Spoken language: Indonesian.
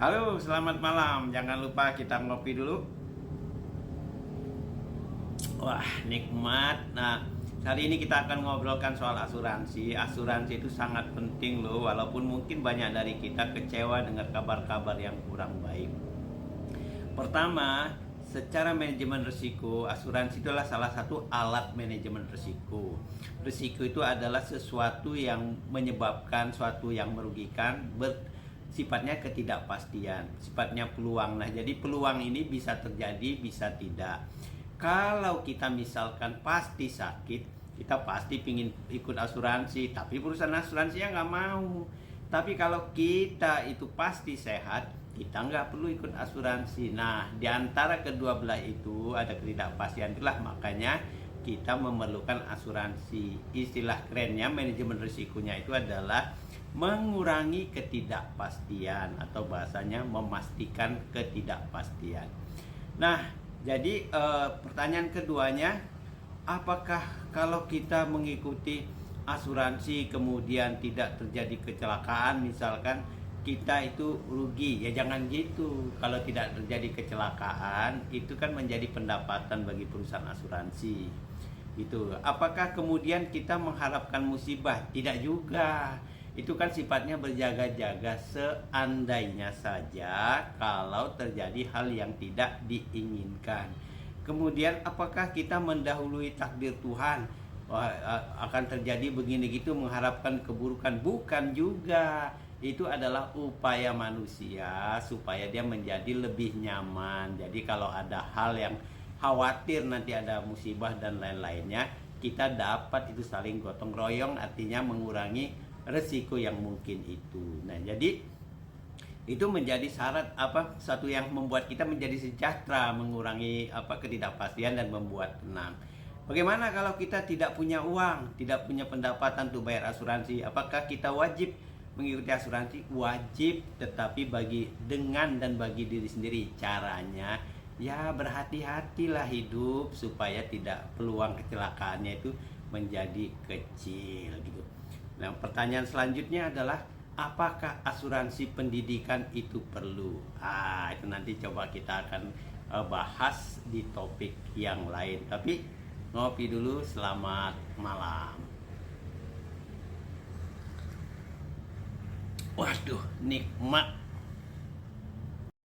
Halo, selamat malam. Jangan lupa kita ngopi dulu. Wah, nikmat. Nah, hari ini kita akan ngobrolkan soal asuransi. Asuransi itu sangat penting loh, walaupun mungkin banyak dari kita kecewa dengan kabar-kabar yang kurang baik. Pertama, secara manajemen risiko, asuransi itu adalah salah satu alat manajemen risiko. Risiko itu adalah sesuatu yang menyebabkan suatu yang merugikan, sifatnya ketidakpastian, sifatnya peluang. Nah, jadi peluang ini bisa terjadi, bisa tidak. Kalau kita misalkan pasti sakit, kita pasti pingin ikut asuransi, tapi perusahaan asuransinya nggak mau. Tapi kalau kita itu pasti sehat, kita nggak perlu ikut asuransi. Nah, di antara kedua belah itu ada ketidakpastian, itulah makanya kita memerlukan asuransi. Istilah kerennya manajemen risikonya itu adalah mengurangi ketidakpastian, atau bahasanya memastikan ketidakpastian. Nah, jadi pertanyaan keduanya, apakah kalau kita mengikuti asuransi kemudian tidak terjadi kecelakaan, misalkan kita itu rugi? Ya jangan gitu. Kalau tidak terjadi kecelakaan, itu kan menjadi pendapatan bagi perusahaan asuransi. Itu. Apakah kemudian kita mengharapkan musibah? Tidak juga. Itu kan sifatnya berjaga-jaga, seandainya saja kalau terjadi hal yang tidak diinginkan. Kemudian apakah kita mendahului takdir Tuhan? Akan terjadi begini gitu mengharapkan keburukan? Bukan juga. Itu adalah upaya manusia supaya dia menjadi lebih nyaman. Jadi kalau ada hal yang khawatir nanti ada musibah dan lain-lainnya, kita dapat itu saling gotong royong, artinya mengurangi resiko yang mungkin itu. Nah, jadi itu menjadi syarat satu yang membuat kita menjadi sejahtera, mengurangi ketidakpastian dan membuat tenang. Bagaimana kalau kita tidak punya uang, tidak punya pendapatan untuk bayar asuransi? Apakah kita wajib mengikuti asuransi? Wajib, tetapi bagi diri sendiri. Caranya ya berhati-hatilah hidup supaya tidak, peluang kecelakaannya itu menjadi kecil gitu. Nah, pertanyaan selanjutnya adalah apakah asuransi pendidikan itu perlu? Itu nanti coba kita akan bahas di topik yang lain. Tapi ngopi dulu, selamat malam. Waduh, nikmat.